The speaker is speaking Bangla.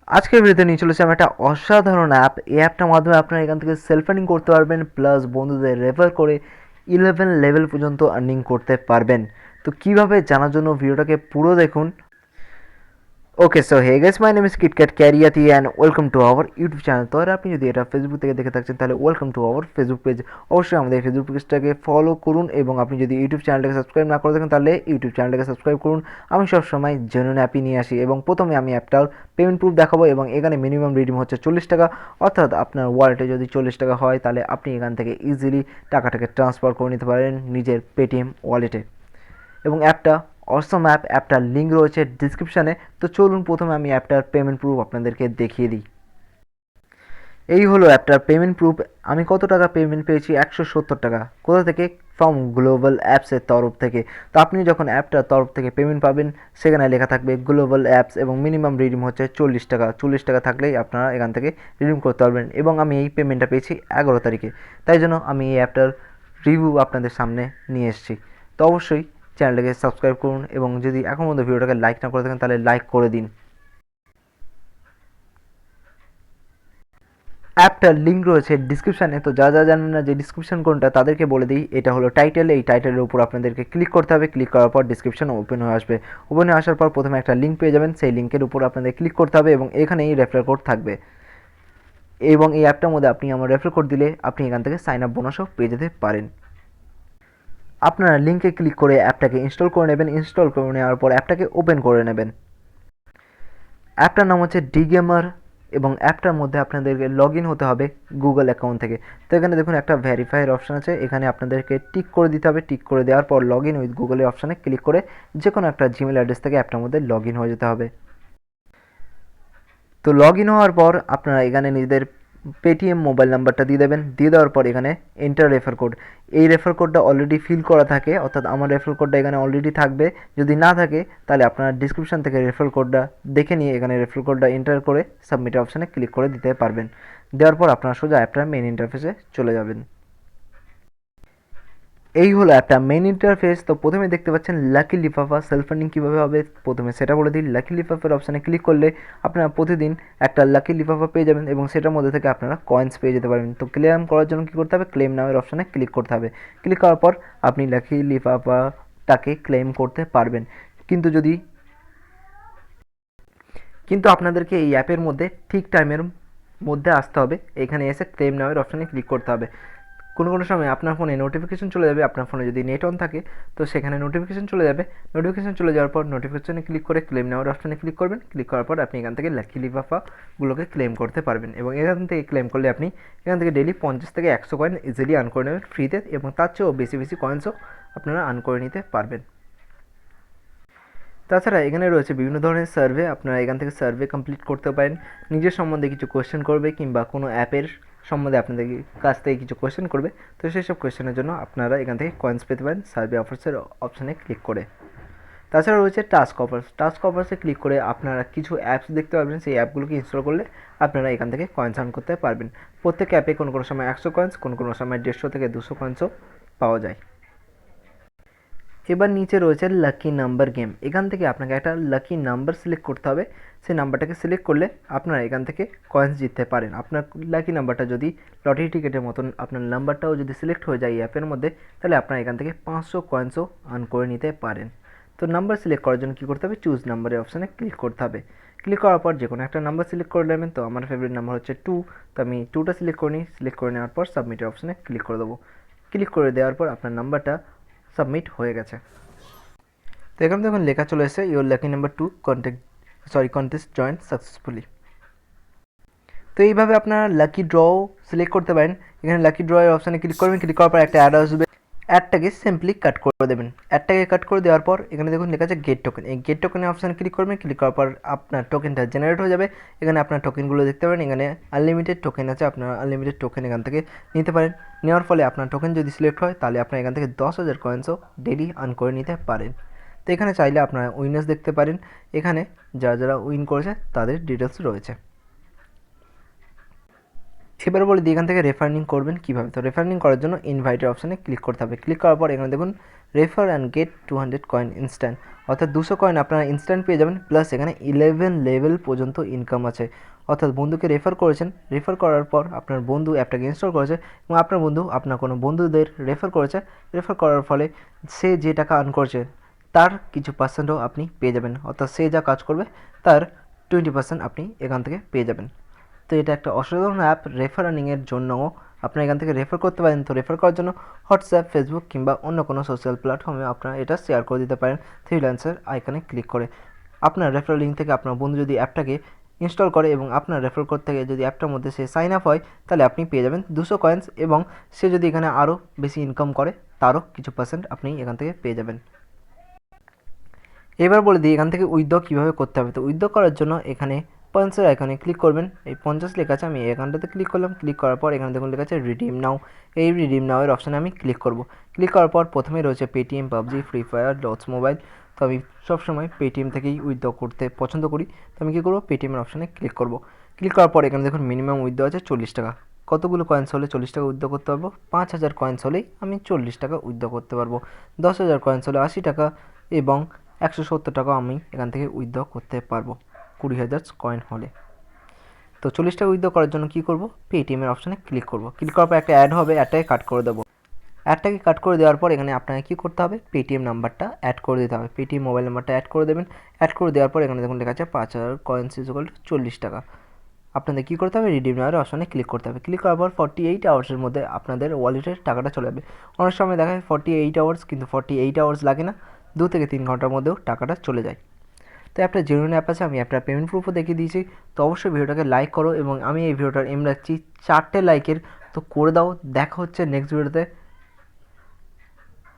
আজকের ভিডিওতে নিয়ে চলেছি আমি একটা অসাধারণ অ্যাপ। এই অ্যাপটার মাধ্যমে আপনারা এখান থেকে সেলফ আর্নিং করতে পারবেন, প্লাস বন্ধুদের রেফার করে 11 লেভেল পর্যন্ত আর্নিং করতে পারবেন। তো কীভাবে জানার জন্য ভিডিওটাকে পুরো দেখুন। Okay, so hey guys, my name is KitKat ক্যারিয়াতি and welcome to our YouTube channel. তো আর আপনি যদি এটা ফেসবুক থেকে দেখে থাকছেন তাহলে welcome to hour Facebook page. অবশ্যই আমাদের ফেসবুক পেজটাকে ফলো করুন, এবং আপনি যদি ইউটিউব চ্যানেলটাকে সাবস্ক্রাইব না করে থাকেন তাহলে ইউটিউব চ্যানেলটাকে সাবস্ক্রাইব করুন। আমি সবসময় জেনুইন অ্যাপই নিয়ে আসি, এবং প্রথমে আমি অ্যাপটার পেমেন্ট প্রুফ দেখাবো, এবং এখানে মিনিমাম রিডিম হচ্ছে 40 টাকা। অর্থাৎ আপনার ওয়ালেটে যদি 40 টাকা হয় তাহলে আপনি এখান থেকে ইজিলি টাকাটাকে ট্রান্সফার করে নিতে পারেন নিজের পেটিএম ওয়ালেটে। এবং অ্যাপটা অসম অ্যাপ, অ্যাপটার লিঙ্ক রয়েছে ডিসক্রিপশানে। তো চলুন প্রথমে আমি অ্যাপটার পেমেন্ট প্রুফ আপনাদেরকে দেখিয়ে দিই। এই হলো অ্যাপটার পেমেন্ট প্রুফ। আমি কত টাকা পেমেন্ট পেয়েছি? 170 টাকা। কোথা থেকে? ফ্রম গ্লোবাল অ্যাপসের তরফ থেকে। তো আপনি যখন অ্যাপটার তরফ থেকে পেমেন্ট পাবেন সেখানে লেখা থাকবে গ্লোবাল অ্যাপস, এবং মিনিমাম রিডিম হচ্ছে 40 টাকা। 40 টাকা থাকলেই আপনারা এখান থেকে রিডিম করতে পারবেন, এবং আমি এই পেমেন্টটা পেয়েছি 11 তারিখে। তাই জন্য আমি এই অ্যাপটার রিভিউ আপনাদের সামনে নিয়ে এসেছি। তো অবশ্যই চ্যানেলটাকে সাবস্ক্রাইব করুন, এবং যদি এখন পর্যন্ত ভিডিওটাকে লাইক না করে থাকেন তাহলে লাইক করে দিন। অ্যাপটার লিঙ্ক রয়েছে ডিসক্রিপশানে। তো যা জানেন না যে ডিসক্রিপশান কোনটা তাদেরকে বলে দিই, এটা হলো টাইটেল। এই টাইটেলের উপর আপনাদেরকে ক্লিক করতে হবে। ক্লিক করার পর ডিসক্রিপশান ওপেন হয়ে আসবে। ওপেন হয়ে আসার পর প্রথমে একটা লিঙ্ক পেয়ে যাবেন, সেই লিঙ্কের উপর আপনাদের ক্লিক করতে হবে, এবং এখানেই রেফার কোড থাকবে। এবং এই অ্যাপটার মধ্যে আপনি আমার রেফার কোড দিলে আপনি এখান থেকে সাইন আপ বোনাসও পেয়ে যেতে পারেন। আপনারা লিঙ্কে ক্লিক করে অ্যাপটাকে ইনস্টল করে নেবেন। ইনস্টল করে নেওয়ার পর অ্যাপটাকে ওপেন করে নেবেন। অ্যাপটার নাম হচ্ছে dGamer, এবং অ্যাপটার মধ্যে আপনাদেরকে লগ ইন হতে হবে গুগল অ্যাকাউন্ট থেকে। তো এখানে দেখুন একটা ভেরিফাইয়ের অপশান আছে, এখানে আপনাদেরকে টিক করে দিতে হবে। টিক করে দেওয়ার পর লগ ইন উইথ গুগলের অপশানে ক্লিক করে যে কোনো একটা জিমেল অ্যাড্রেস থেকে অ্যাপটার মধ্যে লগ ইন হয়ে যেতে হবে। তো লগ ইন হওয়ার পর আপনারা এখানে নিজেদের পেটিএম মোবাইল নাম্বারটা দিয়ে দেবেন। দিয়ে দেওয়ার পর এখানে এন্টার রেফার কোড। এই রেফার কোডটা অলরেডি ফিল করা থাকে, অর্থাৎ আমার রেফার কোডটা এখানে অলরেডি থাকবে। যদি না থাকে তাহলে আপনারা ডিসক্রিপশান থেকে রেফার কোডটা দেখে নিয়ে এখানে রেফার কোডটা এন্টার করে সাবমিট অপশানে ক্লিক করে দিতে পারবেন। দেওয়ার পর আপনারা সোজা অ্যাপটার মেইন ইন্টারফেসে চলে যাবেন। এই হলো একটা মেইন ইন্টারফেস। তো প্রথমে দেখতে পাচ্ছেন লাকি লিফাফা। সেলফ আর্নিং কীভাবে হবে প্রথমে সেটা বলে দিই। লাকি লিফাফার অপশানে ক্লিক করলে আপনারা প্রতিদিন একটা লাকি লিফাফা পেয়ে যাবেন, এবং সেটার মধ্যে থেকে আপনারা কয়েন্স পেয়ে যেতে পারবেন। তো ক্লেম করার জন্য কী করতে হবে? ক্লেম নামের অপশানে ক্লিক করতে হবে। ক্লিক করার পর আপনি লাকি লিফাফাটাকে ক্লেম করতে পারবেন। কিন্তু যদি কিন্তু আপনাদেরকে এই অ্যাপের মধ্যে ঠিক টাইমের মধ্যে আসতে হবে। এখানে এসে ক্লেম নামের অপশানে ক্লিক করতে হবে। কোনো সময় আপনার ফোনে নোটিফিকেশন চলে যাবে। আপনার ফোনে যদি নেট অন থাকে তো সেখানে নোটিফিকেশন চলে যাবে। নোটিফিকেশন চলে যাওয়ার পর নোটিফিকেশনে ক্লিক করে ক্লেম নেওয়ার অপশানে ক্লিক করবেন। ক্লিক করার পর আপনি এখান থেকে লাকি লিফাফাগুলোকে ক্লেম করতে পারবেন, এবং এখান থেকে ক্লেম করলে আপনি এখান থেকে ডেলি 50 থেকে 100 কয়েন ইজিলি আর্ন করে নেবেন ফ্রিতে, এবং তার চেয়েও বেশি বেশি কয়েন্সও আপনারা আর্ন করে নিতে পারবেন। তাছাড়া এখানে রয়েছে বিভিন্ন ধরনের সার্ভে। আপনারা এখান থেকে সার্ভে কমপ্লিট করতে পারেন। নিজের সম্বন্ধে কিছু কোয়েশ্চেন করবে, কিংবা কোনো অ্যাপের সম্বন্ধে আপনাদের কাছ থেকে কিছু কোয়েশ্চেন করবে। তো সেই সব কোয়েশ্চেনের জন্য আপনারা এখান থেকে কয়েন্স পেতে পারেন সার্ভে অফার্সের অপশানে ক্লিক করে। তাছাড়া রয়েছে টাস্ক অফার্স। টাস্ক অফার্সে ক্লিক করে আপনারা কিছু অ্যাপস দেখতে পারবেন। সেই অ্যাপগুলোকে ইনস্টল করলে আপনারা এখান থেকে কয়েন্স আর্ন করতে পারবেন। প্রত্যেক অ্যাপে কোনো সময় 100 কয়েন্স, কোনো সময় 150 থেকে 200 কয়েন্সও পাওয়া যায়। এবার নিচে রয়েছে লাকি নাম্বার গেম। এখান থেকে আপনাকে একটা লাকি নাম্বার সিলেক্ট করতে হবে। সেই নাম্বারটাকে সিলেক্ট করলে আপনারা এখান থেকে কয়েন্স জিততে পারেন। আপনার লাকি নাম্বারটা যদি লটারি টিকিটের মতন আপনার নাম্বারটাও যদি সিলেক্ট হয়ে যায় এই অ্যাপের মধ্যে, তাহলে আপনারা এখান থেকে 500 কয়েন্সও আর্ন করে নিতে পারেন। তো নাম্বার সিলেক্ট করার জন্য কী করতে হবে? চুজ নাম্বারের অপশানে ক্লিক করতে হবে। ক্লিক করার পর যে কোনো একটা নাম্বার সিলেক্ট করে নেবেন। তো আমার ফেভারিট নাম্বার হচ্ছে 2। তো আমি 2টা সিলেক্ট করে নিই। সিলেক্ট করে নেওয়ার পর সাবমিটের অপশানে ক্লিক করে দেবো। ক্লিক করে দেওয়ার পর আপনার নাম্বারটা সাবমিট হয়ে গেছে। তো এখানে দেখুন লেখা চলে এসেছে your lucky number 2 contest join successfully. তো এইভাবে আপনারা লাকি ড্র সিলেক্ট করতে পারেন। এখানে লাকি ড্র এর অপশানে ক্লিক করবেন। ক্লিক করার পর একটা অ্যাড আসবে। অ্যাডটাকে সিম্পলি কাট করে দেবেন। অ্যাডটাকে কাট করে দেওয়ার পর এখানে দেখুন লেখা আছে গেট টোকেন। এই গেট টোকেনের অপশানে ক্লিক করবেন। ক্লিক করার পর আপনার টোকেনটা জেনারেট হয়ে যাবে। এখানে আপনার টোকেনগুলো দেখতে পারেন। এখানে আনলিমিটেড টোকেন আছে। আপনারা আনলিমিটেড টোকেন এখান থেকে নিতে পারেন। নেওয়ার ফলে আপনার টোকেন যদি সিলেক্ট হয় তাহলে আপনার এখান থেকে 10,000 কয়েন্সও ডেলি আর্ন করে নিতে পারেন। তো এখানে চাইলে আপনারা উইনার্স দেখতে পারেন। এখানে যারা উইন করেছে তাদের ডিটেলস রয়েছে। এবার বলে দিই এখান থেকে রেফারিং করবেন কীভাবে। তো রেফারিং করার জন্য ইনভাইটের অপশানে ক্লিক করতে হবে। ক্লিক করার পর এখানে দেখুন refer and get 200 coin instant, অর্থাৎ 200 কয়েন আপনারা ইনস্ট্যান্ট পেয়ে যাবেন, প্লাস এখানে 11 লেভেল পর্যন্ত ইনকাম আছে। অর্থাৎ বন্ধুকে রেফার করেছেন, রেফার করার পর আপনার বন্ধু অ্যাপটাকে ইনস্টল করেছে এবং আপনার বন্ধু আপনার কোনো বন্ধুদের রেফার করেছে, রেফার করার ফলে সে যে টাকা আর্ন করছে তার কিছু পার্সেন্টও আপনি পেয়ে যাবেন, অর্থাৎ সে যা কাজ করবে তার 20% আপনি এখান থেকে পেয়ে যাবেন। তো এটা একটা অসাধারণ অ্যাপ রেফার আর্নিংয়ের জন্যও, আপনারা এখান থেকে রেফার করতে পারেন। তো রেফার করার জন্য হোয়াটসঅ্যাপ, ফেসবুক কিংবা অন্য কোনো সোশ্যাল প্ল্যাটফর্মে আপনারা এটা শেয়ার করে দিতে পারেন ফ্রিল্যান্সার আইকনে ক্লিক করে। আপনার রেফার লিঙ্ক থেকে আপনার বন্ধু যদি অ্যাপটাকে ইনস্টল করে এবং আপনার রেফার কোড থেকে যদি অ্যাপটার মধ্যে সে সাইন আপ হয়, তাহলে আপনি পেয়ে যাবেন 200 কয়েন্স, এবং সে যদি এখানে আরও বেশি ইনকাম করে তারও কিছু পার্সেন্ট আপনি এখান থেকে পেয়ে যাবেন। এবার বলে দিই এখান থেকে উইথড্র কীভাবে করতে হবে। তো উইথড্র করার জন্য এখানে পয়েন্টসের আইকনে ক্লিক করবেন, এই 50 লেখা আছে, আমি এই অ্যাকাউন্টটাতে ক্লিক করলাম। ক্লিক করার পর এখানে দেখুন লেখা আছে রিডিম নাও, এই রিডিম নাও এর অপশানে আমি ক্লিক করব। ক্লিক করার পর প্রথমে রয়েছে Paytm, PUBG, free fire, lots mobile. তো আমি সবসময় পেটিএম থেকেই উইথড্র করতে পছন্দ করি, তো আমি কী করবো, পেটিএমের অপশানে ক্লিক করব। ক্লিক করার পর এখানে দেখুন মিনিমাম উইথড্র আছে 40 টাকা। কতগুলো কয়েন্স হলে 40 টাকা উইথড্র করতে পারবো? 5000 কয়েন্স হলেই আমি 40 টাকা উইথড্র করতে পারবো। 10,000 কয়েন্স হলে 80 টাকা এবং 170 টাকা আমি এখান থেকে উইথড্র করতে পারবো 20,000 কয়েন হলে। তো 40 টাকা উইথড্র করার জন্য কী করব, পেটিএমের অপশানে ক্লিক করব। ক্লিক করার পর একটা অ্যাড হবে, অ্যাডটাকে কাট করে দেবো। অ্যাডটাকে কাট করে দেওয়ার পর এখানে আপনাকে কী করতে হবে, পেটিএম নাম্বারটা অ্যাড করে দিতে হবে। পেটিএম মোবাইল নাম্বারটা অ্যাড করে দেবেন। অ্যাড করে দেওয়ার পর এখানে দেখুন লেখা আছে 5000 কয়েন্স ইকুয়াল 40 টাকা। আপনাদের কী করতে হবে, রিডিম নাওয়ার অপশানে ক্লিক করতে হবে। ক্লিক করার পর 48 আওয়ার্সের মধ্যে আপনাদের ওয়ালেটের টাকাটা চলে যাবে। অনেক সময় দেখা যায় 48 আওয়ার্স, কিন্তু 48 আওয়ার্স লাগে না, 2 থেকে 3 ঘন্টার মধ্যেও টাকাটা চলে যায়। তো একটা জেনুইন অ্যাপ আছে, আমি অ্যাপটার পেমেন্ট প্রুফও দেখিয়ে দিয়েছি। তো অবশ্যই ভিডিওটাকে লাইক করো এবং আমি এই ভিডিওটার এম রাখছি 4টে লাইকের, তো করে দাও। দেখা হচ্ছে নেক্সট ভিডিওতে।